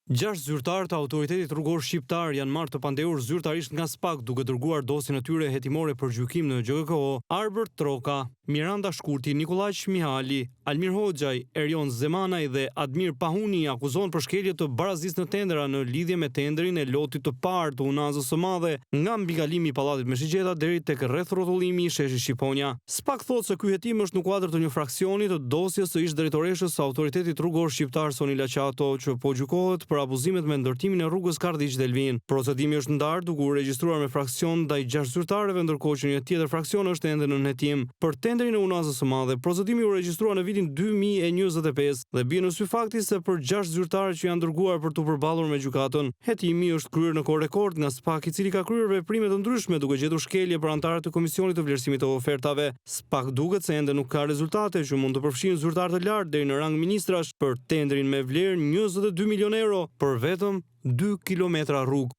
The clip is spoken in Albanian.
6 zyrtarë të autoritetit rrugor shqiptar janë marrë të pandehur zyrtarisht nga SPAK duke dërguar dosjen e tyre hetimore për gjykim në GJKO. Arbër Troka, Miranda Shkurti, Nikolaj Mihali, Almir Hoxhaj, Erion Zemanaj dhe Admir Pahuni akuzohen për shkelje të barazisë në tendera në lidhje me tenderin e lotit të parë të Unazës së Madhe nga mbikalimi i pallatit me shigjeta deri tek rreth rrotullimi i sheshit Shqiponia. SPAK thotë se ky hetim është në kuadër të një fraksioni të dosjes së ish-drejtoreshës së autoritetit rrugor shqiptar Soni Laçato, që po gjykohet për abuzimet me ndërtimin e rrugës Kardhiq-Delvin. Procedimi është ndarë duke u regjistruar me fraksion ndaj 6 zyrtarëve, ndërkohë që një tjetër fraksion është ende në hetim. Për tenderin e Unazës së Madhe, procedimi u regjistrua në vitin 2025 dhe bie në sy fakti se për 6 zyrtarë që janë dërguar për të përballur me gjykatën, hetimi është kryer në kohë rekord nga SPAK, i cili ka kryer veprime të ndryshme duke gjetur shkelje për anëtarët e Komisionit të Vlerësimit të Ofertave. SPAK duket se ende nuk ka rezultate që mund të përfshinë zyrtarë të lartë deri në rang ministrash për tenderin me vlerë 22 milionë euro për vetëm 2 kilometra rrugë.